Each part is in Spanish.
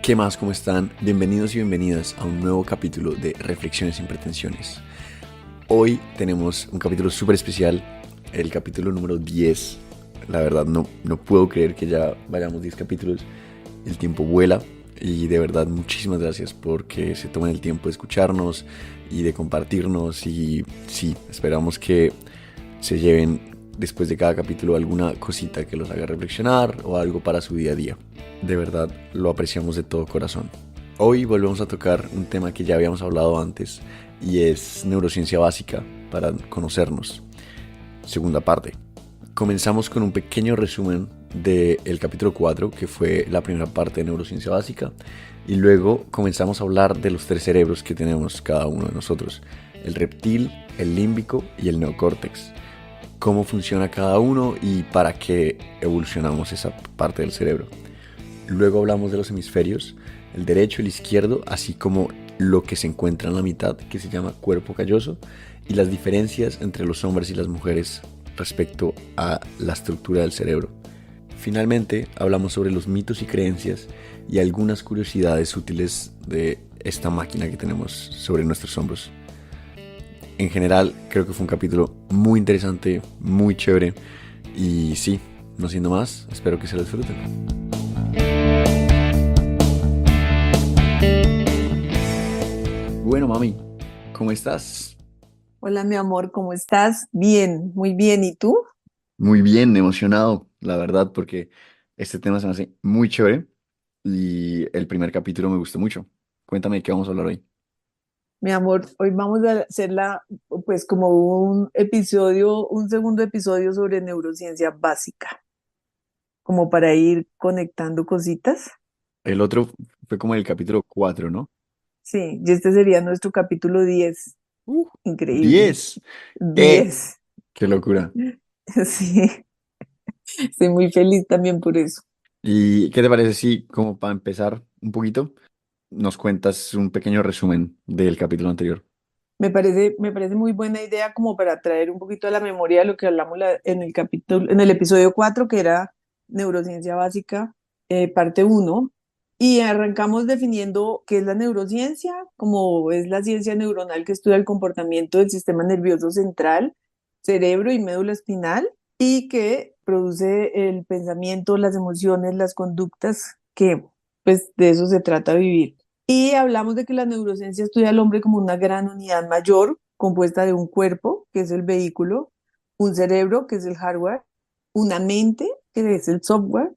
¿Qué más? ¿Cómo están? Bienvenidos y bienvenidas a un nuevo capítulo de Reflexiones sin pretensiones. Hoy tenemos un capítulo súper especial, el capítulo número 10. La verdad no puedo creer que ya vayamos 10 capítulos. El tiempo vuela y de verdad muchísimas gracias porque se tomen el tiempo de escucharnos y de compartirnos. Y sí, esperamos que se lleven después de cada capítulo alguna cosita que los haga reflexionar o algo para su día a día. De verdad lo apreciamos de todo corazón. Hoy volvemos a tocar un tema que ya habíamos hablado antes y es neurociencia básica para conocernos. Segunda parte. Comenzamos con un pequeño resumen del capítulo 4, que fue la primera parte de neurociencia básica, y luego comenzamos a hablar de los tres cerebros que tenemos cada uno de nosotros: el reptil, el límbico y el neocórtex. Cómo funciona cada uno y para qué evolucionamos esa parte del cerebro. Luego hablamos de los hemisferios, el derecho y el izquierdo, así como lo que se encuentra en la mitad, que se llama cuerpo calloso, y las diferencias entre los hombres y las mujeres respecto a la estructura del cerebro. Finalmente, hablamos sobre los mitos y creencias y algunas curiosidades útiles de esta máquina que tenemos sobre nuestros hombros. En general, creo que fue un capítulo muy interesante, muy chévere, y sí, no siendo más, espero que se lo disfruten. Bueno, mami, ¿cómo estás? Hola, mi amor, ¿cómo estás? Bien, muy bien. ¿Y tú? Muy bien, emocionado, la verdad, porque este tema se me hace muy chévere y el primer capítulo me gustó mucho. Cuéntame de qué vamos a hablar hoy. Mi amor, hoy vamos a hacer pues como un episodio, un segundo episodio sobre neurociencia básica, como para ir conectando cositas. El otro fue como el capítulo 4, ¿no? Sí, y este sería nuestro capítulo 10. Uh, Increíble. 10. 10. ¡Qué locura! Sí, estoy muy feliz también por eso. ¿Y qué te parece si, como para empezar un poquito, nos cuentas un pequeño resumen del capítulo anterior? Me parece muy buena idea como para traer un poquito a la memoria lo que hablamos en el capítulo, en el episodio 4 que era neurociencia básica, parte uno. Y arrancamos definiendo qué es la neurociencia, como es la ciencia neuronal que estudia el comportamiento del sistema nervioso central, cerebro y médula espinal, y que produce el pensamiento, las emociones, las conductas, que pues de eso se trata vivir. Y hablamos de que la neurociencia estudia al hombre como una gran unidad mayor, compuesta de un cuerpo, que es el vehículo, un cerebro, que es el hardware, una mente, que es el software,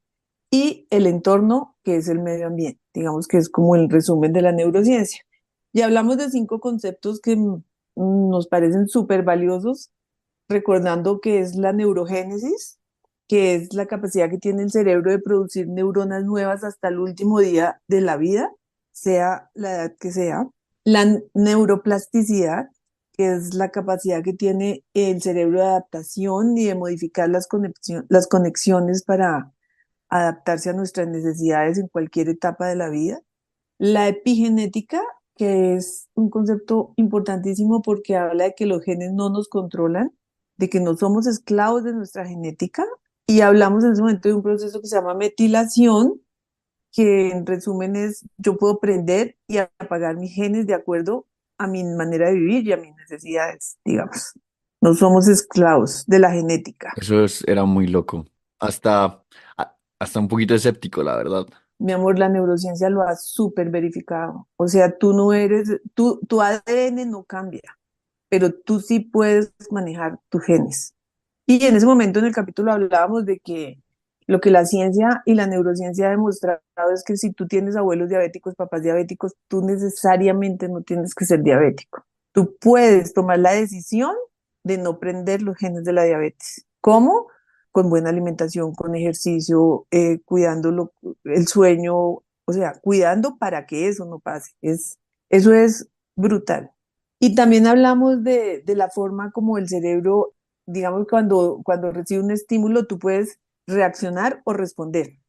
y el entorno, que es el medio ambiente. Digamos que es como el resumen de la neurociencia. Y hablamos de 5 conceptos que nos parecen súper valiosos, recordando que es la neurogénesis, que es la capacidad que tiene el cerebro de producir neuronas nuevas hasta el último día de la vida, sea la edad que sea. La neuroplasticidad, que es la capacidad que tiene el cerebro de adaptación y de modificar las conexiones para adaptarse a nuestras necesidades en cualquier etapa de la vida. La epigenética, que es un concepto importantísimo porque habla de que los genes no nos controlan, de que no somos esclavos de nuestra genética. Y hablamos en ese momento de un proceso que se llama metilación, que en resumen es yo puedo prender y apagar mis genes de acuerdo a mi manera de vivir y a mis necesidades, digamos. No somos esclavos de la genética. Era muy loco. Hasta un poquito escéptico, la verdad. Mi amor, la neurociencia lo ha súper verificado. O sea, tú no eres, tu ADN no cambia, pero tú sí puedes manejar tus genes. Y en ese momento en el capítulo hablábamos de que lo que la ciencia y la neurociencia ha demostrado es que si tú tienes abuelos diabéticos, papás diabéticos, tú necesariamente no tienes que ser diabético. Tú puedes tomar la decisión de no prender los genes de la diabetes. ¿Cómo? Con buena alimentación, con ejercicio, cuidando el sueño, o sea, cuidando para que eso no pase. Eso es brutal. Y también hablamos de la forma como el cerebro, digamos, cuando recibe un estímulo, tú puedes reaccionar o responder.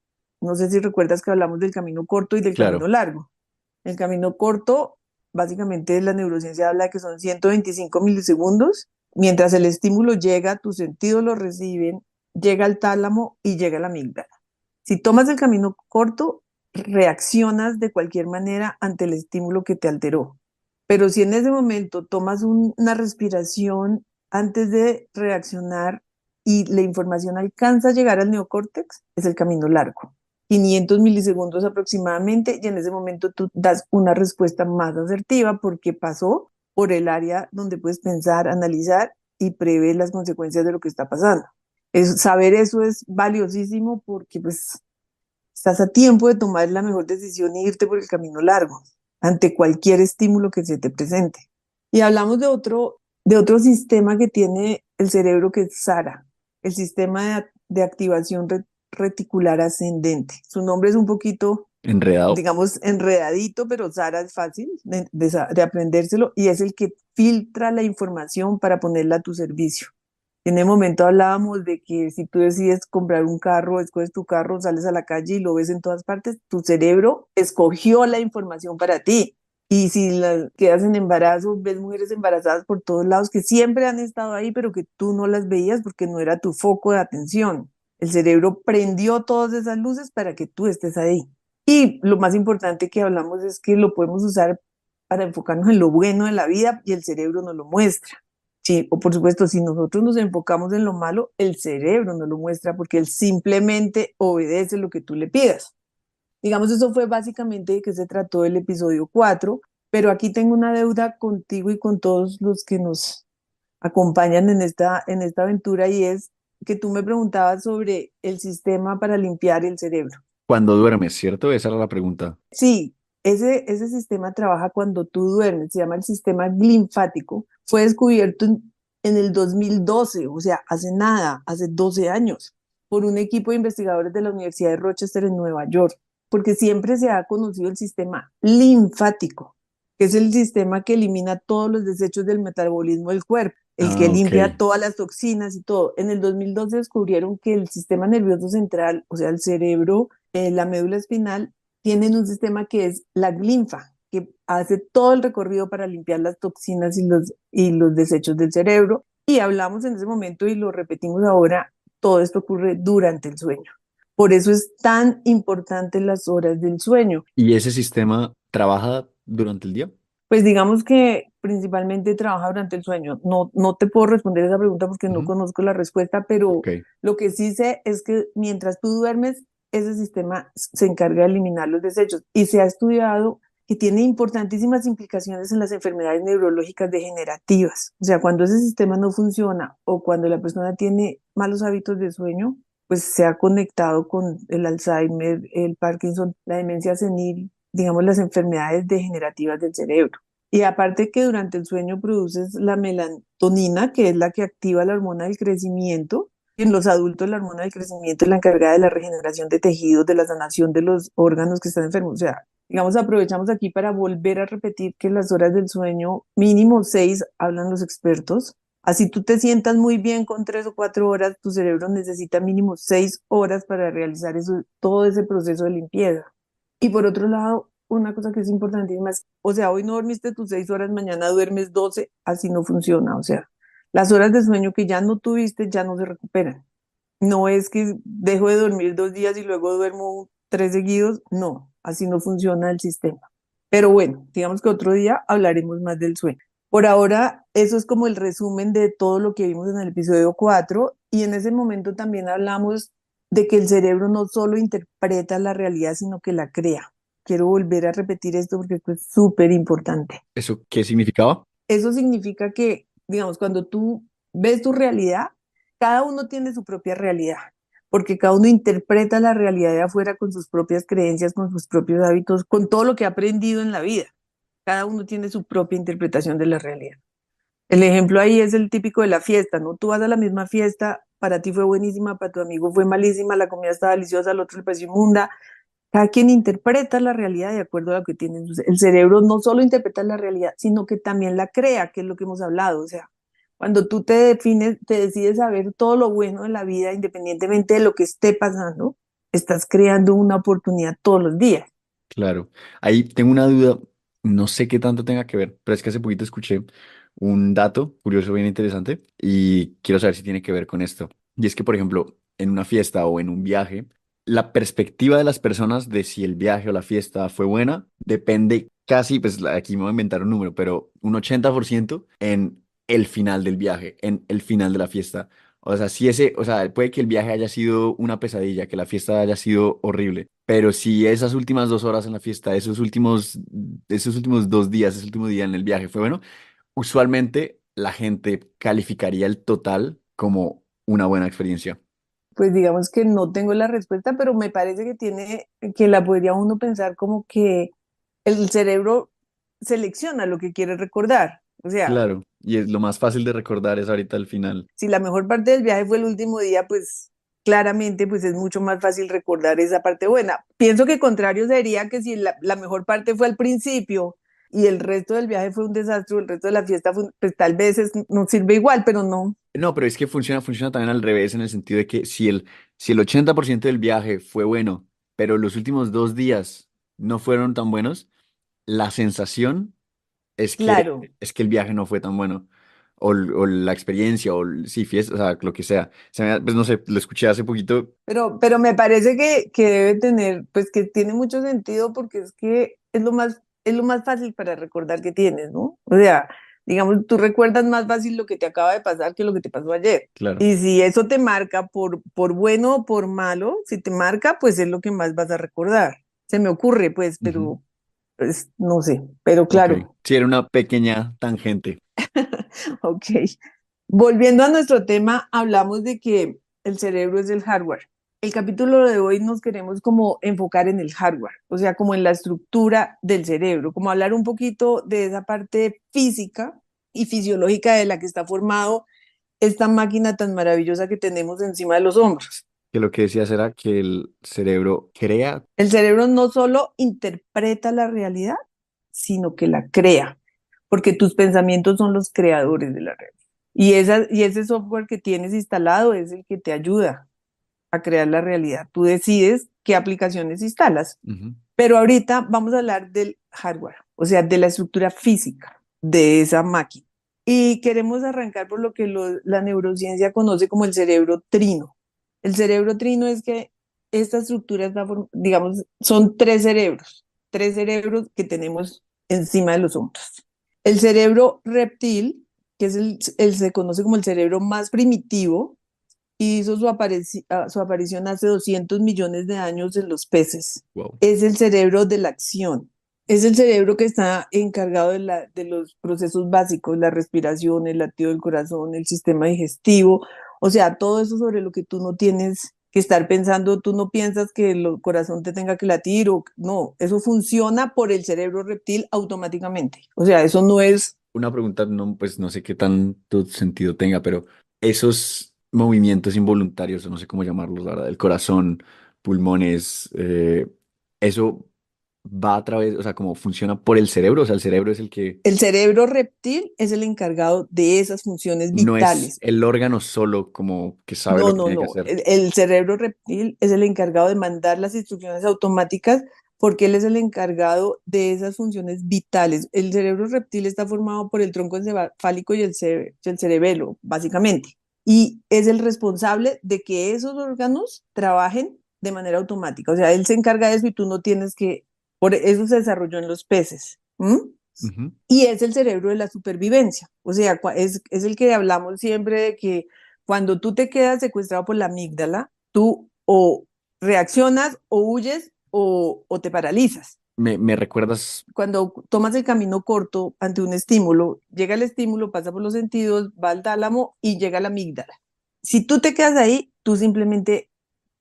No sé si recuerdas que hablamos del camino corto y del camino Claro. largo. El camino corto, básicamente la neurociencia habla de que son 125 milisegundos, mientras el estímulo llega, tus sentidos lo reciben, llega al tálamo y llega a la amígdala. Si tomas el camino corto, reaccionas de cualquier manera ante el estímulo que te alteró. Pero si en ese momento tomas una respiración antes de reaccionar y la información alcanza a llegar al neocórtex, es el camino largo. 500 milisegundos aproximadamente, y en ese momento tú das una respuesta más asertiva porque pasó por el área donde puedes pensar, analizar y prever las consecuencias de lo que está pasando. Saber eso es valiosísimo porque pues estás a tiempo de tomar la mejor decisión e irte por el camino largo ante cualquier estímulo que se te presente. Y hablamos de otro sistema que tiene el cerebro que es SARA, el sistema de activación reticular ascendente. Su nombre es un poquito, Enredado. digamos, enredadito, pero SARA es fácil de aprendérselo y es el que filtra la información para ponerla a tu servicio. En el momento hablábamos de que si tú decides comprar un carro, escoges tu carro, sales a la calle y lo ves en todas partes, tu cerebro escogió la información para ti. Y si quedas en embarazo, ves mujeres embarazadas por todos lados que siempre han estado ahí, pero que tú no las veías porque no era tu foco de atención. El cerebro prendió todas esas luces para que tú estés ahí. Y lo más importante que hablamos es que lo podemos usar para enfocarnos en lo bueno de la vida y el cerebro nos lo muestra. Sí, o por supuesto, si nosotros nos enfocamos en lo malo, el cerebro nos lo muestra porque él simplemente obedece lo que tú le pidas. Digamos, eso fue básicamente de qué se trató el episodio 4, pero aquí tengo una deuda contigo y con todos los que nos acompañan en esta aventura y es que tú me preguntabas sobre el sistema para limpiar el cerebro. Cuando duermes, ¿cierto? Esa era la pregunta. Sí, ese sistema trabaja cuando tú duermes, se llama el sistema linfático. Fue descubierto en el 2012, o sea, hace nada, hace 12 años, por un equipo de investigadores de la Universidad de Rochester en Nueva York, porque siempre se ha conocido el sistema linfático, que es el sistema que elimina todos los desechos del metabolismo del cuerpo, el que Ah, ok. limpia todas las toxinas y todo. En el 2012 descubrieron que el sistema nervioso central, o sea, el cerebro, la médula espinal, tienen un sistema que es la linfa, que hace todo el recorrido para limpiar las toxinas y los desechos del cerebro. Y hablamos en ese momento y lo repetimos ahora, todo esto ocurre durante el sueño. Por eso es tan importante las horas del sueño. ¿Y ese sistema trabaja durante el día? Pues digamos que principalmente trabaja durante el sueño. No te puedo responder esa pregunta porque no Ujú. conozco la respuesta, pero Ok. lo que sí sé es que mientras tú duermes, ese sistema se encarga de eliminar los desechos y se ha estudiado que tiene importantísimas implicaciones en las enfermedades neurológicas degenerativas. O sea, cuando ese sistema no funciona o cuando la persona tiene malos hábitos de sueño, pues se ha conectado con el Alzheimer, el Parkinson, la demencia senil, digamos, las enfermedades degenerativas del cerebro. Y aparte que durante el sueño produces la melatonina, que es la que activa la hormona del crecimiento. En los adultos la hormona del crecimiento es la encargada de la regeneración de tejidos, de la sanación de los órganos que están enfermos. O sea, digamos, aprovechamos aquí para volver a repetir que las horas del sueño, mínimo 6, hablan los expertos. Así tú te sientas muy bien con 3 o 4 horas, tu cerebro necesita mínimo 6 horas para realizar eso, todo ese proceso de limpieza. Y por otro lado, una cosa que es importantísima es, o sea, hoy no dormiste tus 6 horas, mañana duermes 12, así no funciona. O sea, las horas de sueño que ya no tuviste ya no se recuperan. No es que dejo de dormir 2 días y luego duermo 3 seguidos, no, así no funciona el sistema. Pero bueno, digamos que otro día hablaremos más del sueño. Por ahora, eso es como el resumen de todo lo que vimos en el episodio 4 y en ese momento también hablamos de que el cerebro no solo interpreta la realidad, sino que la crea. Quiero volver a repetir esto porque esto es súper importante. ¿Eso qué significaba? Eso significa que, digamos, cuando tú ves tu realidad, cada uno tiene su propia realidad, porque cada uno interpreta la realidad de afuera con sus propias creencias, con sus propios hábitos, con todo lo que ha aprendido en la vida. Cada uno tiene su propia interpretación de la realidad. El ejemplo ahí es el típico de la fiesta, ¿no? Tú vas a la misma fiesta, para ti fue buenísima, para tu amigo fue malísima, la comida estaba deliciosa, al otro le pareció inmunda. Cada quien interpreta la realidad de acuerdo a lo que tiene. El cerebro no solo interpreta la realidad, sino que también la crea, que es lo que hemos hablado. O sea, cuando tú te defines, te decides a ver todo lo bueno de la vida, independientemente de lo que esté pasando, estás creando una oportunidad todos los días. Claro. Ahí tengo una duda, no sé qué tanto tenga que ver, pero es que hace poquito escuché un dato curioso, bien interesante, y quiero saber si tiene que ver con esto. Y es que, por ejemplo, en una fiesta o en un viaje, la perspectiva de las personas de si el viaje o la fiesta fue buena depende casi, pues aquí me voy a inventar un número, pero un 80% en el final del viaje, en el final de la fiesta. O sea, si ese, o sea, puede que el viaje haya sido una pesadilla, que la fiesta haya sido horrible, pero si esas últimas 2 horas en la fiesta, esos últimos 2 días, ese último día en el viaje fue bueno, usualmente la gente calificaría el total como una buena experiencia. Pues digamos que no tengo la respuesta, pero me parece que la podría uno pensar como que el cerebro selecciona lo que quiere recordar. O sea, Claro, y es lo más fácil de recordar es ahorita al final. si la mejor parte del viaje fue el último día, pues claramente pues es mucho más fácil recordar esa parte buena. Pienso que contrario sería que si la mejor parte fue al principio y el resto del viaje fue un desastre, o el resto de la fiesta fue, pues tal vez no sirve igual, pero no. No, pero es que funciona también al revés en el sentido de que si el 80% del viaje fue bueno, pero los últimos 2 días no fueron tan buenos, la sensación es que, Claro, es que el viaje no fue tan bueno. O la experiencia, sí, fiesta, o sea, lo que sea. Pues no sé, lo escuché hace poquito. pero me parece que debe tener, pues que tiene mucho sentido porque es que es lo más fácil para recordar que tienes, ¿no? O sea, digamos, tú recuerdas más fácil lo que te acaba de pasar que lo que te pasó ayer. Claro. Y si eso te marca por bueno o por malo, si te marca, pues es lo que más vas a recordar. Se me ocurre, pues, Ujú. pero pues, no sé, pero Ok. claro, Sí, era una pequeña tangente. ok. Volviendo a nuestro tema, hablamos de que el cerebro es el hardware. El capítulo de hoy nos queremos como enfocar en el hardware, o sea, como en la estructura del cerebro, como hablar un poquito de esa parte física y fisiológica de la que está formado esta máquina tan maravillosa que tenemos encima de los hombros. Que lo que decías era que el cerebro crea. El cerebro no solo interpreta la realidad, sino que la crea, porque tus pensamientos son los creadores de la realidad. Y ese software que tienes instalado es el que te ayuda a crear la realidad. Tú decides qué aplicaciones instalas. Ujú. Pero ahorita vamos a hablar del hardware, o sea, de la estructura física de esa máquina. Y queremos arrancar por lo que la neurociencia conoce como el cerebro trino. El cerebro trino es que esta estructura, digamos, son tres cerebros que tenemos encima de los hombros. El cerebro reptil, que es se conoce como el cerebro más primitivo, y hizo su aparición hace 200 millones de años en los peces. Wow. Es el cerebro de la acción. Es el cerebro que está encargado de los procesos básicos, la respiración, el latido del corazón, el sistema digestivo, o sea, todo eso sobre lo que tú no tienes que estar pensando, tú no piensas que el corazón te tenga que latir o no, eso funciona por el cerebro reptil automáticamente. O sea, eso no es. Una pregunta, no, pues no sé qué tanto sentido tenga, pero esos movimientos involuntarios, o no sé cómo llamarlos, la verdad, el corazón, pulmones, eso va a través, o sea, cómo funciona por el cerebro, o sea, el cerebro es el que El cerebro reptil es el encargado de esas funciones no es vitales. el órgano solo como que sabe No, lo que no, tiene que no. hacer. El cerebro reptil es el encargado de mandar las instrucciones automáticas porque él es el encargado de esas funciones vitales. El cerebro reptil está formado por el tronco encefálico y el cerebelo, básicamente. Y es el responsable de que esos órganos trabajen de manera automática. O sea, él se encarga de eso y tú no tienes que. Por eso se desarrolló en los peces. ¿M? Ujú. Y es el cerebro de la supervivencia. O sea, es el que hablamos siempre de que cuando tú te quedas secuestrado por la amígdala, tú o reaccionas o huyes o te paralizas. ¿Me recuerdas? Cuando tomas el camino corto ante un estímulo, llega el estímulo, pasa por los sentidos, va al tálamo y llega a la amígdala. Si tú te quedas ahí, tú simplemente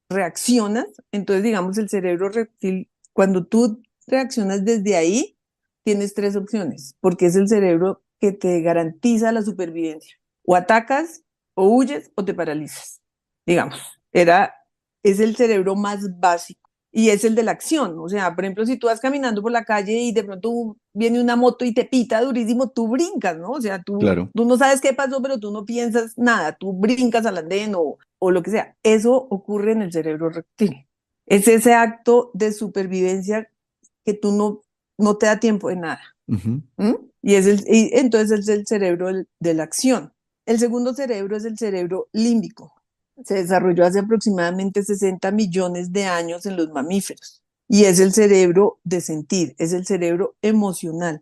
reaccionas. Entonces, digamos, el cerebro reptil, cuando tú reaccionas desde ahí, tienes tres opciones, porque es el cerebro que te garantiza la supervivencia. O atacas, o huyes, o te paralizas. Digamos, era, es el cerebro más básico y es el de la acción. O sea, por ejemplo, si tú vas caminando por la calle y de pronto viene una moto y te pita durísimo, tú brincas, ¿no? O sea, Claro. tú no sabes qué pasó, pero tú no piensas nada, tú brincas al andén o lo que sea. Eso ocurre en el cerebro reptil. Es ese acto de supervivencia que tú no te da tiempo de nada. Ujú. ¿Mm? Y entonces es el cerebro de la acción. El segundo cerebro es el cerebro límbico. se desarrolló hace aproximadamente 60 millones de años en los mamíferos y es el cerebro de sentir, es el cerebro emocional.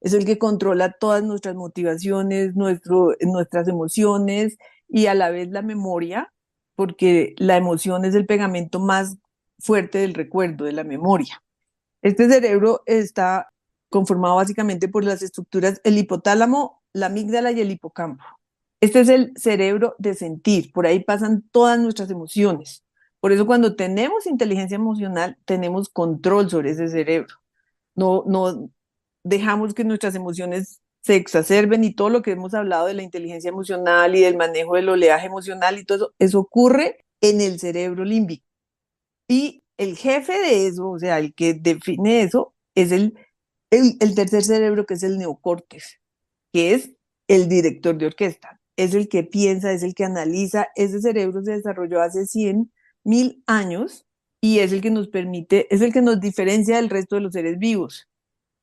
Es el que controla todas nuestras motivaciones, nuestras emociones y a la vez la memoria, porque la emoción es el pegamento más fuerte del recuerdo, de la memoria. Este cerebro está conformado básicamente por las estructuras, el hipotálamo, la amígdala y el hipocampo. Este es el cerebro de sentir, por ahí pasan todas nuestras emociones. Por eso cuando tenemos inteligencia emocional, tenemos control sobre ese cerebro. No dejamos que nuestras emociones se exacerben y todo lo que hemos hablado de la inteligencia emocional y del manejo del oleaje emocional y todo eso ocurre en el cerebro límbico. Y el jefe de eso, o sea, el que define eso, es el tercer cerebro, que es el neocórtex, que es el director de orquesta, es el que piensa, es el que analiza. Ese cerebro se desarrolló hace 100.000 años y es el que nos permite, es el que nos diferencia del resto de los seres vivos,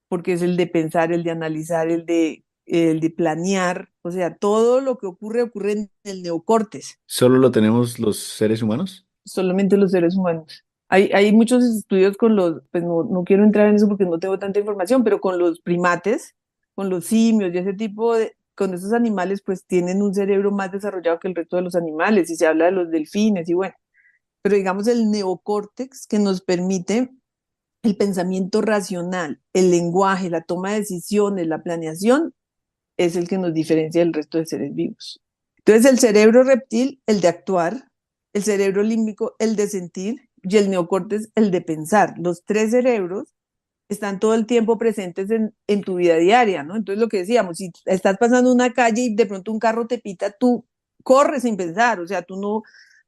porque es el de pensar, el de analizar, el de planear, o sea, todo lo que ocurre en el neocórtex, ¿Solo lo tenemos los seres humanos? solamente los seres humanos. Hay muchos estudios con pues no quiero entrar en eso porque no tengo tanta información, pero con los primates, con los simios y ese tipo con esos animales, pues tienen un cerebro más desarrollado que el resto de los animales, y se habla de los delfines y bueno, pero digamos el neocórtex que nos permite el pensamiento racional, el lenguaje, la toma de decisiones, la planeación, es el que nos diferencia del resto de seres vivos. Entonces, el cerebro reptil, el de actuar, el cerebro límbico, el de sentir, y el neocórtex, el de pensar. Los tres cerebros están todo el tiempo presentes en tu vida diaria, ¿no? Entonces, lo que decíamos, si estás pasando una calle y de pronto un carro te pita, tú corres sin pensar, o sea, tú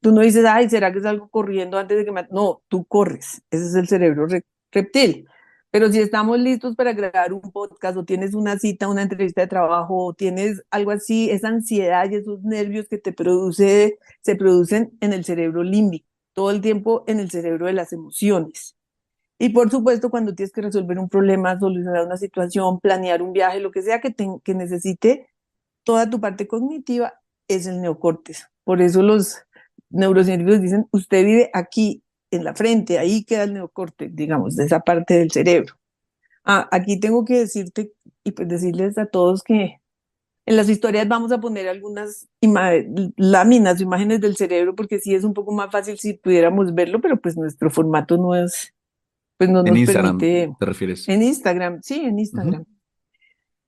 no dices, ay, ¿será que salgo corriendo antes de que me... No, tú corres, ese es el cerebro reptil. Pero si estamos listos para grabar un podcast o tienes una cita, una entrevista de trabajo o tienes algo así, esa ansiedad y esos nervios que se producen en el cerebro límbico, todo el tiempo en el cerebro de las emociones. Y por supuesto, cuando tienes que resolver un problema, solucionar una situación, planear un viaje, lo que sea que necesite toda tu parte cognitiva, es el neocórtex. Por eso los neurocientíficos dicen, usted vive aquí, en la frente, ahí queda el neocórtex, digamos, de esa parte del cerebro. Aquí tengo que decirte y pues decirles a todos que en las historias vamos a poner algunas láminas, imágenes del cerebro, porque sí es un poco más fácil si pudiéramos verlo, pero pues nuestro formato pues no En nos Instagram, permite. ¿te refieres? En Instagram, sí, en Ujú. Instagram.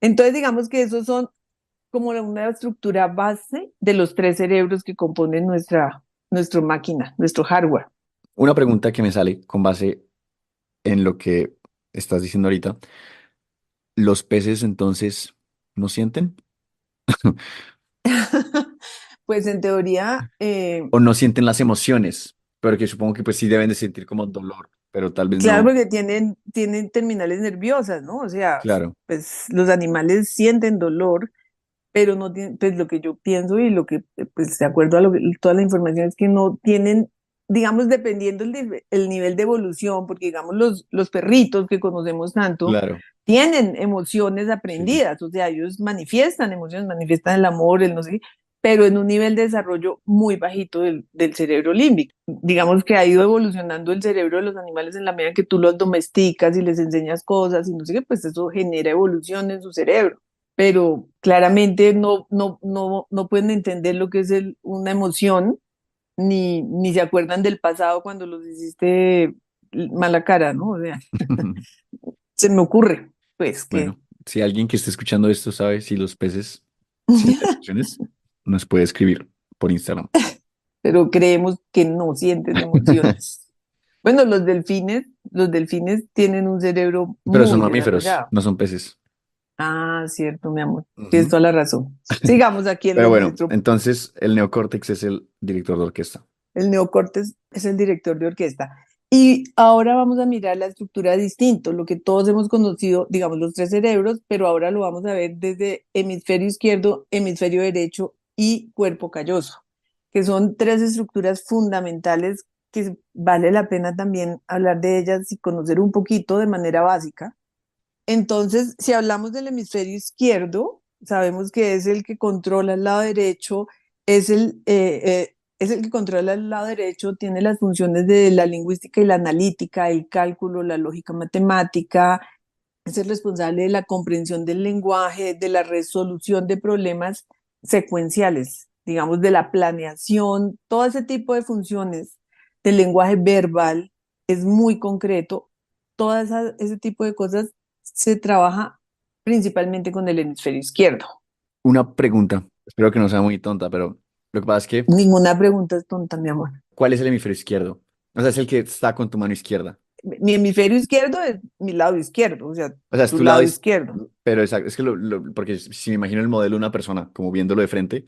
Entonces digamos que esos son como una estructura base de los tres cerebros que componen nuestra máquina, nuestro hardware. Una pregunta que me sale con base en lo que estás diciendo ahorita. ¿Los peces entonces no sienten? Pues en teoría, ¿O no sienten las emociones? Pero que supongo que pues sí deben de sentir como dolor, pero tal vez claro, no. porque tienen terminales nerviosas, ¿no? O sea, Claro, pues los animales sienten dolor, pero no tienen, pues lo que yo pienso y lo que, pues de acuerdo a toda la información es que no tienen, digamos, dependiendo el nivel de evolución, porque digamos los perritos que conocemos tanto, claro. tienen emociones Sí, sí. aprendidas, o sea, ellos manifiestan emociones, manifiestan el amor, el no sé qué, pero en un nivel de desarrollo muy bajito del cerebro límbico. Digamos que ha ido evolucionando el cerebro de los animales en la medida que tú los domesticas y les enseñas cosas y no sé qué, pues eso genera evolución en su cerebro, pero claramente no pueden entender lo que es una emoción, ni se acuerdan del pasado cuando los hiciste mala cara, ¿no? O sea, se me ocurre, pues que, Bueno, si alguien que esté escuchando esto sabe si los peces sienten emociones, nos puede escribir por Instagram. pero creemos que no sienten emociones. Bueno, los delfines tienen un cerebro Pero son muy mamíferos, desarrollado. no son peces. Ah, cierto, mi amor, tienes Ujú. toda la razón. Sigamos aquí en Pero lo bueno, nuestro. entonces el neocórtex es el director de orquesta. El neocórtex es el director de orquesta. Y ahora vamos a mirar la estructura distinto, lo que todos hemos conocido, digamos, los tres cerebros, pero ahora lo vamos a ver desde hemisferio izquierdo, hemisferio derecho y cuerpo calloso, que son tres estructuras fundamentales que vale la pena también hablar de ellas y conocer un poquito de manera básica. Entonces, si hablamos del hemisferio izquierdo, sabemos que es el que controla el lado derecho, es es el que controla el lado derecho, tiene las funciones de la lingüística y la analítica, el cálculo, la lógica matemática, es el responsable de la comprensión del lenguaje, de la resolución de problemas secuenciales, digamos, de la planeación, todo ese tipo de funciones del lenguaje verbal es muy concreto. Ese tipo de cosas se trabaja principalmente con el hemisferio izquierdo. Una pregunta, espero que no sea muy tonta, pero lo que pasa es que, Ninguna pregunta es tonta, mi amor. ¿cuál es el hemisferio izquierdo? O sea, es el que está con tu mano izquierda. Mi hemisferio izquierdo es mi lado izquierdo, o sea, O sea, es tu tu lado, lado izquierdo. pero exacto, es que porque si me imagino el modelo de una persona como viéndolo de frente,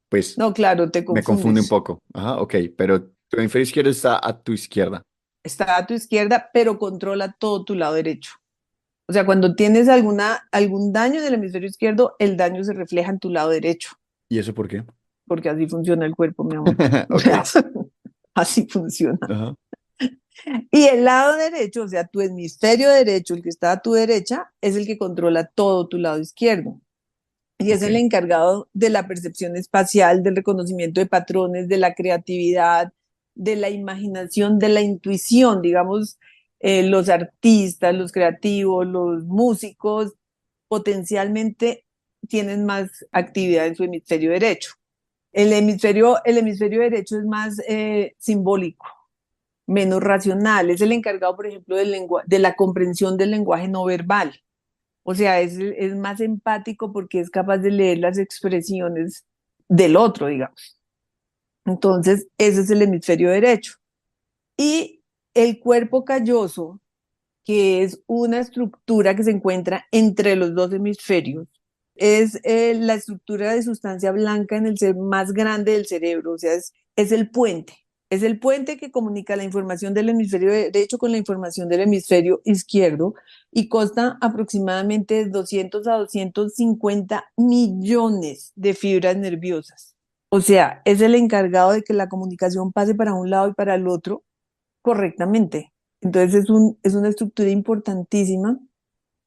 pues No, claro, te me confunde un confundes. poco. Ajá, ok, pero tu hemisferio izquierdo está a tu izquierda. Está a tu izquierda, pero controla todo tu lado derecho. O sea, cuando tienes algún daño en el hemisferio izquierdo, el daño se refleja en tu lado derecho, ¿Y eso por qué? porque así funciona el cuerpo, mi amor. O Ok, sea, así funciona. ajá, Y el lado derecho, o sea, tu hemisferio derecho, el que está a tu derecha, es el que controla todo tu lado izquierdo. Y es ok. el encargado de la percepción espacial, del reconocimiento de patrones, de la creatividad, de la imaginación, de la intuición, digamos, los artistas, los creativos, los músicos, potencialmente tienen más actividad en su hemisferio derecho. El hemisferio derecho es más simbólico, menos racional, es el encargado, por ejemplo, de la comprensión del lenguaje no verbal. O sea, es más empático porque es capaz de leer las expresiones del otro, digamos. Entonces, ese es el hemisferio derecho. Y el cuerpo calloso, que es una estructura que se encuentra entre los dos hemisferios, es la estructura de sustancia blanca en el ser más grande del cerebro, o sea, es el puente. Es el puente que comunica la información del hemisferio derecho con la información del hemisferio izquierdo y consta aproximadamente de 200 a 250 millones de fibras nerviosas. O sea, es el encargado de que la comunicación pase para un lado y para el otro correctamente. Entonces es una estructura importantísima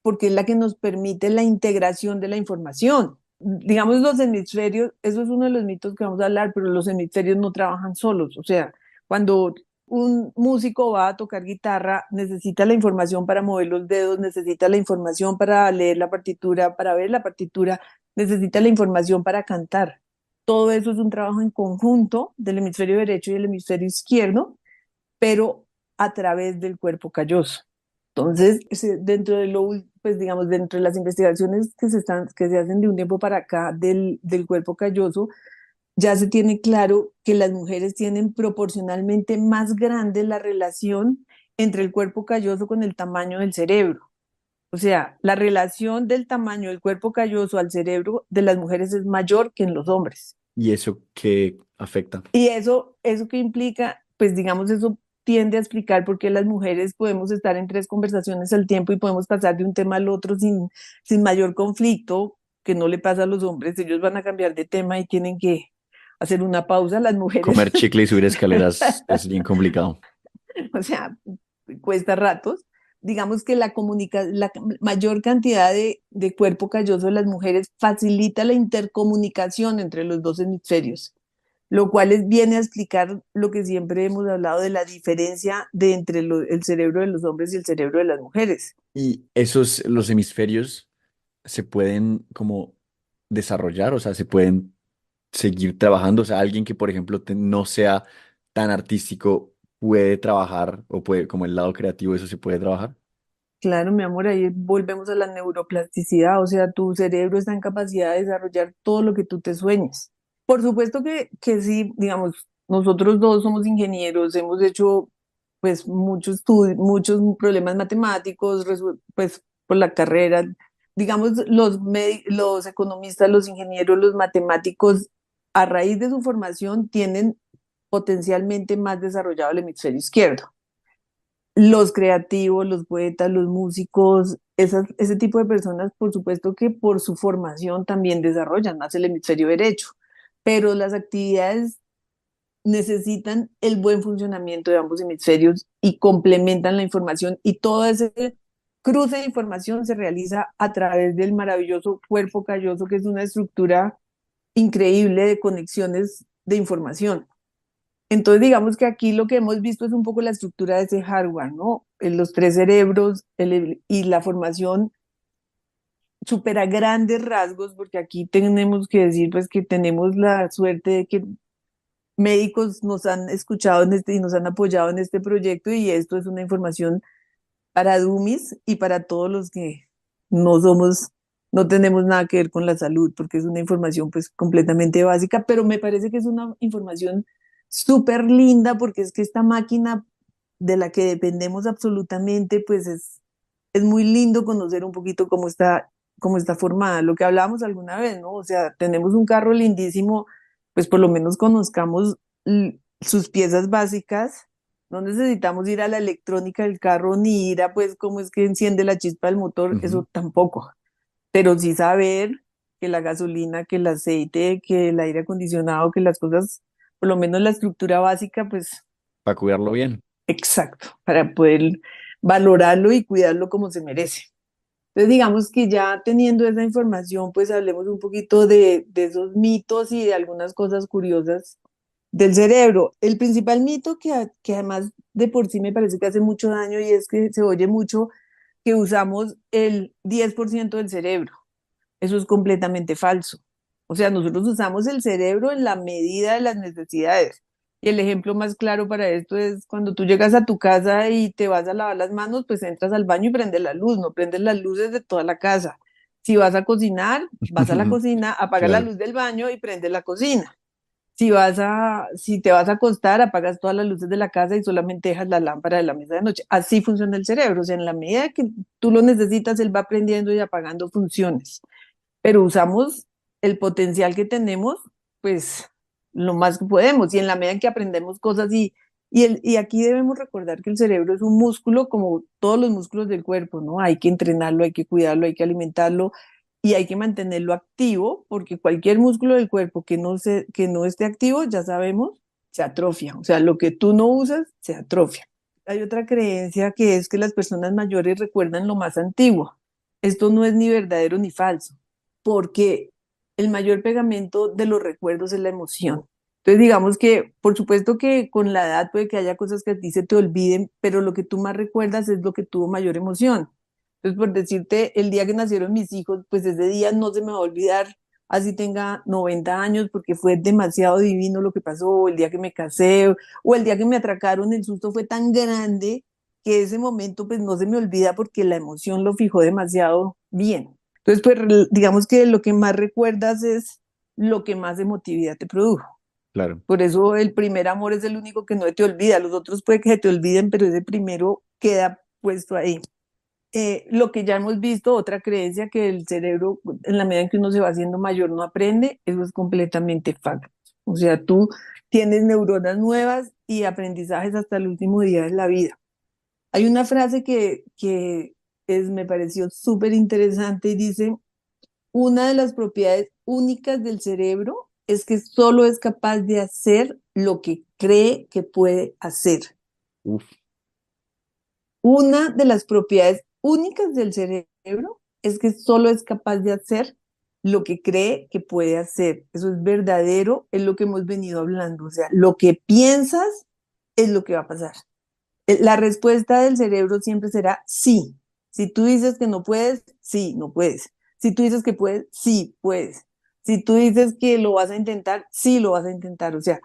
porque es la que nos permite la integración de la información. Digamos, los hemisferios, eso es uno de los mitos que vamos a hablar, pero los hemisferios no trabajan solos. O sea, cuando un músico va a tocar guitarra, necesita la información para mover los dedos, necesita la información para leer la partitura, para ver la partitura, necesita la información para cantar. Todo eso es un trabajo en conjunto del hemisferio derecho y el hemisferio izquierdo, pero a través del cuerpo calloso. Entonces, dentro de pues digamos, dentro de las investigaciones que se hacen de un tiempo para acá del cuerpo calloso, ya se tiene claro que las mujeres tienen proporcionalmente más grande la relación entre el cuerpo calloso con el tamaño del cerebro. O sea, la relación del tamaño del cuerpo calloso al cerebro de las mujeres es mayor que en los hombres. ¿Y eso qué afecta? Y eso que implica, pues digamos, eso tiende a explicar por qué las mujeres podemos estar en tres conversaciones al tiempo y podemos pasar de un tema al otro sin mayor conflicto, que no le pasa a los hombres. Ellos van a cambiar de tema y tienen que hacer una pausa. Las mujeres, Comer chicle y subir escaleras es bien complicado. o sea, cuesta ratos. Digamos que la mayor cantidad de cuerpo calloso de las mujeres facilita la intercomunicación entre los dos hemisferios, lo cual viene a explicar lo que siempre hemos hablado de la diferencia entre el cerebro de los hombres y el cerebro de las mujeres. Y esos, los hemisferios se pueden como desarrollar, o sea, se pueden seguir trabajando. O sea, alguien que, por ejemplo, no sea tan artístico puede trabajar o puede, como el lado creativo, eso se puede trabajar. Claro, mi amor, ahí volvemos a la neuroplasticidad, o sea, tu cerebro está en capacidad de desarrollar todo lo que tú te sueñes. Por supuesto que sí, digamos, nosotros dos somos ingenieros, hemos hecho pues muchos estudios, muchos problemas matemáticos, pues por la carrera. Digamos, los economistas, los ingenieros, los matemáticos, a raíz de su formación, tienen potencialmente más desarrollado el hemisferio izquierdo. Los creativos, los poetas, los músicos, ese tipo de personas, por supuesto que por su formación también desarrollan más el hemisferio derecho, pero las actividades necesitan el buen funcionamiento de ambos hemisferios y complementan la información, y todo ese cruce de información se realiza a través del maravilloso cuerpo calloso, que es una estructura increíble de conexiones de información. Entonces, digamos que aquí lo que hemos visto es un poco la estructura de ese hardware, ¿no? Los tres cerebros y la formación súper a grandes rasgos, porque aquí tenemos que decir pues que tenemos la suerte de que médicos nos han escuchado y nos han apoyado en este proyecto y esto es una información para dummies y para todos los que no somos, no tenemos nada que ver con la salud, porque es una información pues completamente básica, pero me parece que es una información súper linda porque es que esta máquina de la que dependemos absolutamente, pues es muy lindo conocer un poquito cómo está formada, lo que hablábamos alguna vez, ¿no? O sea, tenemos un carro lindísimo, pues por lo menos conozcamos sus piezas básicas. No necesitamos ir a la electrónica del carro ni ir a pues cómo es que enciende la chispa del motor, Ujú. eso tampoco. Pero sí saber que la gasolina, que el aceite, que el aire acondicionado, que las cosas, por lo menos la estructura básica, pues Para cuidarlo bien. exacto, para poder valorarlo y cuidarlo como se merece. Entonces, digamos que ya teniendo esa información, pues hablemos un poquito de esos mitos y de algunas cosas curiosas del cerebro. El principal mito que además de por sí me parece que hace mucho daño y es que se oye mucho que usamos el 10% del cerebro. Eso es completamente falso. O sea, nosotros usamos el cerebro en la medida de las necesidades. Y el ejemplo más claro para esto es cuando tú llegas a tu casa y te vas a lavar las manos, pues entras al baño y prendes la luz, no prendes las luces de toda la casa. Si vas a cocinar, vas a la cocina, apagas la Claro. luz del baño y prendes la cocina. Si te vas a acostar, apagas todas las luces de la casa y solamente dejas la lámpara de la mesa de noche. Así funciona el cerebro. O sea, en la medida que tú lo necesitas, él va aprendiendo y apagando funciones, pero usamos el potencial que tenemos, pues lo más que podemos. Y en la medida en que aprendemos cosas y aquí debemos recordar que el cerebro es un músculo como todos los músculos del cuerpo, ¿no? Hay que entrenarlo, hay que cuidarlo, hay que alimentarlo y hay que mantenerlo activo, porque cualquier músculo del cuerpo que no esté activo, ya sabemos, se atrofia. O sea, lo que tú no usas, se atrofia. Hay otra creencia que es que las personas mayores recuerdan lo más antiguo. Esto no es ni verdadero ni falso porque el mayor pegamento de los recuerdos es la emoción. Entonces, digamos que, por supuesto que con la edad puede que haya cosas que a ti se te olviden, pero lo que tú más recuerdas es lo que tuvo mayor emoción. Entonces, por decirte, el día que nacieron mis hijos, pues ese día no se me va a olvidar, así tenga 90 años, porque fue demasiado divino lo que pasó, o el día que me casé, o el día que me atracaron, el susto fue tan grande que ese momento pues no se me olvida porque la emoción lo fijó demasiado bien. Entonces, pues digamos que lo que más recuerdas es lo que más emotividad te produjo. Claro. Por eso el primer amor es el único que no te olvida. Los otros puede que se te olviden, pero ese primero queda puesto ahí. Lo que ya hemos visto, otra creencia que el cerebro, en la medida en que uno se va haciendo mayor, no aprende, eso es completamente facto. O sea, tú tienes neuronas nuevas y aprendizajes hasta el último día de la vida. Hay una frase me pareció súper interesante y dice, una de las propiedades únicas del cerebro es que solo es capaz de hacer lo que cree que puede hacer. Uf, Una de las propiedades únicas del cerebro es que solo es capaz de hacer lo que cree que puede hacer. Eso es verdadero, es lo que hemos venido hablando. O sea, lo que piensas es lo que va a pasar. La respuesta del cerebro siempre será sí. Si tú dices que no puedes, sí, no puedes. Si tú dices que puedes, sí, puedes. Si tú dices que lo vas a intentar, sí, lo vas a intentar. O sea,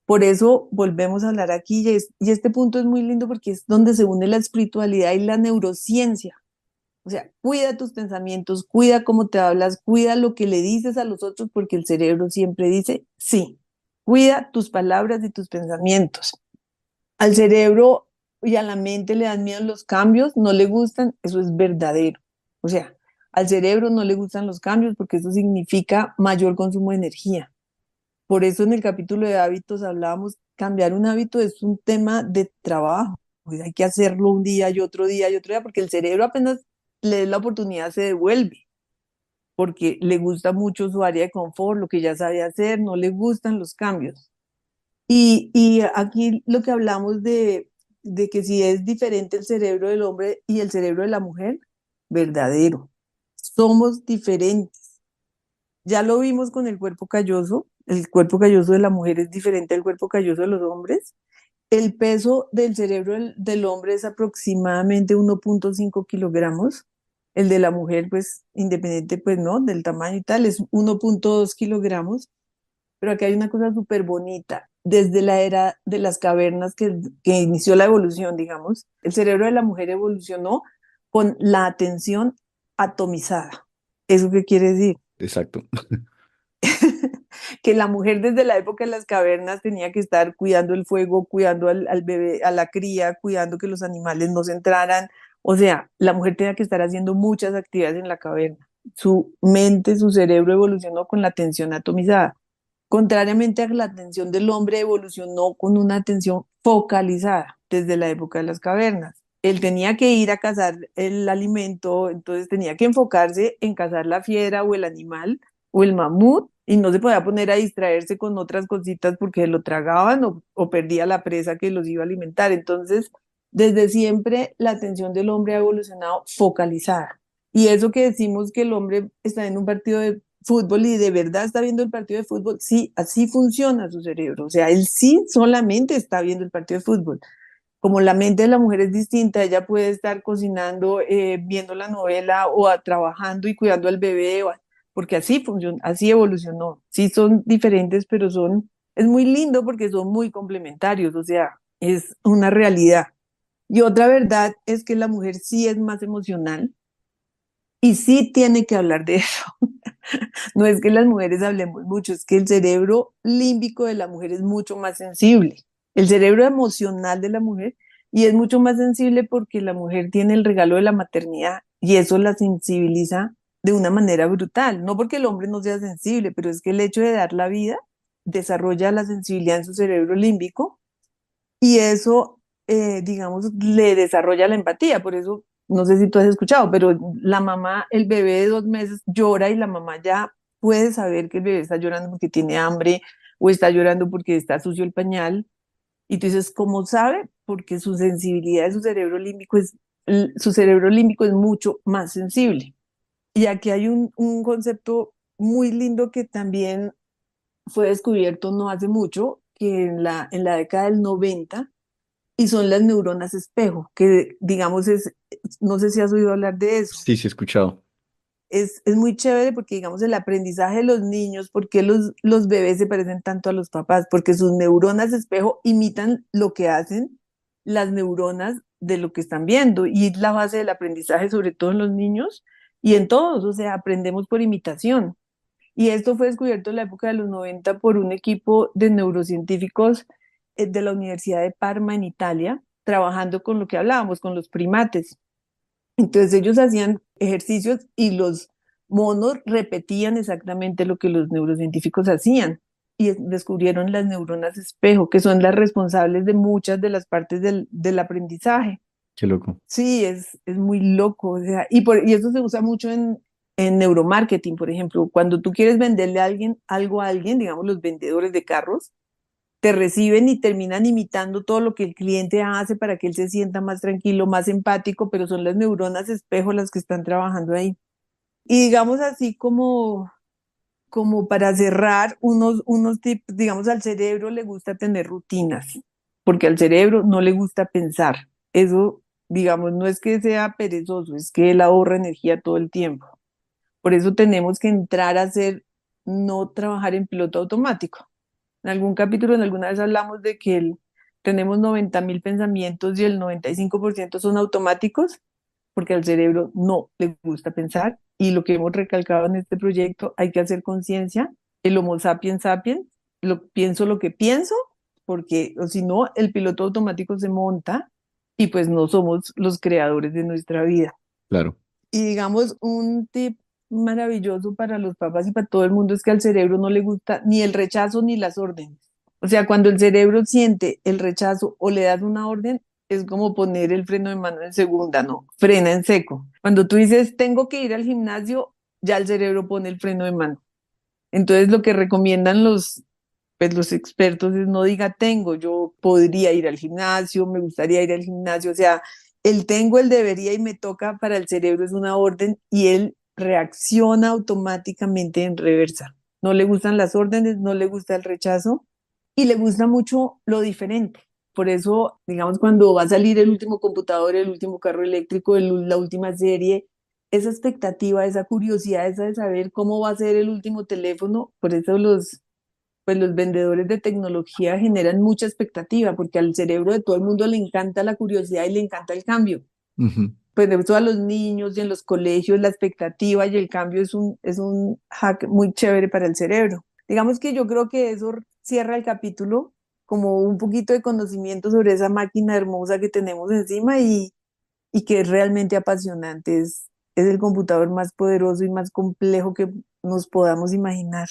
por eso volvemos a hablar aquí y este punto es muy lindo porque es donde se une la espiritualidad y la neurociencia. O sea, cuida tus pensamientos, cuida cómo te hablas, cuida lo que le dices a los otros porque el cerebro siempre dice sí. Cuida tus palabras y tus pensamientos. Al cerebro y a la mente le dan miedo los cambios, no le gustan, eso es verdadero. O sea, al cerebro no le gustan los cambios porque eso significa mayor consumo de energía. Por eso en el capítulo de hábitos hablábamos, cambiar un hábito es un tema de trabajo. Pues hay que hacerlo un día y otro día y otro día, porque el cerebro apenas le dé la oportunidad se devuelve, porque le gusta mucho su área de confort, lo que ya sabe hacer, no le gustan los cambios. Y aquí lo que hablamos de que si es diferente el cerebro del hombre y el cerebro de la mujer, verdadero. Somos diferentes. Ya lo vimos con el cuerpo calloso, el cuerpo calloso de la mujer es diferente al cuerpo calloso de los hombres. El peso del cerebro del hombre es aproximadamente 1,5 kilogramos. El de la mujer, pues, independiente, pues, ¿no? Del tamaño y tal, es 1,2 kilogramos. Pero aquí hay una cosa súper bonita. Desde la era de las cavernas que inició la evolución, digamos, el cerebro de la mujer evolucionó con la atención atomizada. ¿Eso qué quiere decir? Exacto. Que la mujer desde la época de las cavernas tenía que estar cuidando el fuego, cuidando al bebé, a la cría, cuidando que los animales no se entraran. O sea, la mujer tenía que estar haciendo muchas actividades en la caverna. Su mente, su cerebro evolucionó con la atención atomizada. Contrariamente a la atención del hombre, evolucionó con una atención focalizada desde la época de las cavernas. Él tenía que ir a cazar el alimento, entonces tenía que enfocarse en cazar la fiera o el animal o el mamut y no se podía poner a distraerse con otras cositas porque lo tragaban o perdía la presa que los iba a alimentar. Entonces, desde siempre la atención del hombre ha evolucionado focalizada. Y eso que decimos que el hombre está en un partido de fútbol y de verdad está viendo el partido de fútbol, sí, así funciona su cerebro. O sea, él sí solamente está viendo el partido de fútbol. Como la mente de la mujer es distinta, ella puede estar cocinando, viendo la novela o trabajando y cuidando al bebé, porque así funciona, así evolucionó. Sí son diferentes, pero es muy lindo porque son muy complementarios, o sea, es una realidad. Y otra verdad es que la mujer sí es más emocional y sí tiene que hablar de eso. No es que las mujeres hablemos mucho, es que el cerebro límbico de la mujer es mucho más sensible. El cerebro emocional de la mujer y es mucho más sensible porque la mujer tiene el regalo de la maternidad y eso la sensibiliza de una manera brutal. No porque el hombre no sea sensible, pero es que el hecho de dar la vida desarrolla la sensibilidad en su cerebro límbico y eso, digamos, le desarrolla la empatía. Por eso, no sé si tú has escuchado, pero la mamá, el bebé de 2 meses llora y la mamá ya puede saber que el bebé está llorando porque tiene hambre o está llorando porque está sucio el pañal. Y tú dices, ¿cómo sabe? Porque su sensibilidad de su cerebro límbico es mucho más sensible. Y aquí hay un concepto muy lindo que también fue descubierto no hace mucho, que en la década del 90 y son las neuronas espejo, que digamos no sé si has oído hablar de eso. Sí, sí, he escuchado. Es muy chévere porque digamos el aprendizaje de los niños, ¿por qué los bebés se parecen tanto a los papás? Porque sus neuronas espejo imitan lo que hacen las neuronas de lo que están viendo y es la base del aprendizaje, sobre todo en los niños y en todos, o sea, aprendemos por imitación. Y esto fue descubierto en la época de los 90 por un equipo de neurocientíficos de la Universidad de Parma en Italia, trabajando con lo que hablábamos, con los primates. Entonces ellos hacían ejercicios y los monos repetían exactamente lo que los neurocientíficos hacían y descubrieron las neuronas espejo, que son las responsables de muchas de las partes del aprendizaje. Qué loco. Sí, es muy loco. O sea, y eso se usa mucho en neuromarketing, por ejemplo. Cuando tú quieres venderle a alguien algo a alguien, digamos los vendedores de carros, te reciben y terminan imitando todo lo que el cliente hace para que él se sienta más tranquilo, más empático, pero son las neuronas espejo las que están trabajando ahí. Y digamos así como para cerrar unos tips, digamos al cerebro le gusta tener rutinas, porque al cerebro no le gusta pensar. Eso, digamos, no es que sea perezoso, es que él ahorra energía todo el tiempo. Por eso tenemos que entrar a hacer, no trabajar en piloto automático. En algún capítulo, en alguna vez hablamos de que tenemos 90.000 pensamientos y el 95% son automáticos, porque al cerebro no le gusta pensar. Y lo que hemos recalcado en este proyecto, hay que hacer conciencia. El Homo sapiens sapiens, pienso lo que pienso, porque o si no, el piloto automático se monta y pues no somos los creadores de nuestra vida. Claro. Y digamos, un tip maravilloso para los papás y para todo el mundo es que al cerebro no le gusta ni el rechazo ni las órdenes. O sea, cuando el cerebro siente el rechazo o le das una orden, es como poner el freno de mano en segunda, no, frena en seco. Cuando tú dices, tengo que ir al gimnasio, ya el cerebro pone el freno de mano. Entonces, lo que recomiendan los expertos es no diga tengo, yo podría ir al gimnasio, me gustaría ir al gimnasio, o sea, el tengo, el debería y me toca para el cerebro es una orden y él reacciona automáticamente en reversa. No le gustan las órdenes, no le gusta el rechazo y le gusta mucho lo diferente. Por eso, digamos, cuando va a salir el último computador, el último carro eléctrico, la última serie, esa expectativa, esa curiosidad, esa de saber cómo va a ser el último teléfono, por eso pues los vendedores de tecnología generan mucha expectativa, porque al cerebro de todo el mundo le encanta la curiosidad y le encanta el cambio. Ujú. Pues de eso a los niños y en los colegios la expectativa y el cambio es un hack muy chévere para el cerebro. Digamos que yo creo que eso cierra el capítulo como un poquito de conocimiento sobre esa máquina hermosa que tenemos encima y que es realmente apasionante. Es el computador más poderoso y más complejo que nos podamos imaginar.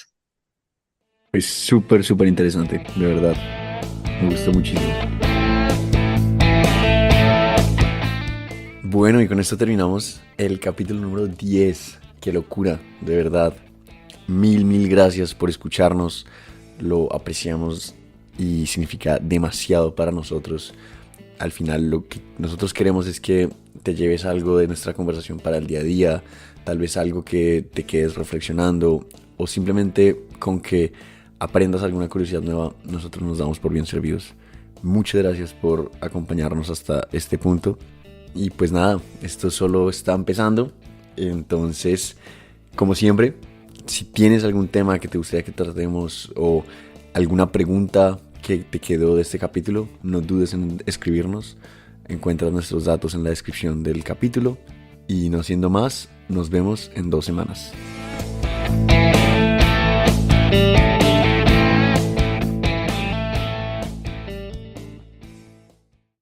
Es súper, súper interesante, de verdad. Me gustó muchísimo. Bueno, y con esto terminamos el capítulo número 10. Qué locura, de verdad. Mil gracias por escucharnos. Lo apreciamos y significa demasiado para nosotros. Al final lo que nosotros queremos es que te lleves algo de nuestra conversación para el día a día, tal vez algo que te quedes reflexionando o simplemente con que aprendas alguna curiosidad nueva. Nosotros nos damos por bien servidos. Muchas gracias por acompañarnos hasta este punto. Y pues nada, esto solo está empezando. Entonces, como siempre, si tienes algún tema que te gustaría que tratemos o alguna pregunta que te quedó de este capítulo, no dudes en escribirnos. Encuentras nuestros datos en la descripción del capítulo. Y no siendo más, nos vemos en 2 semanas.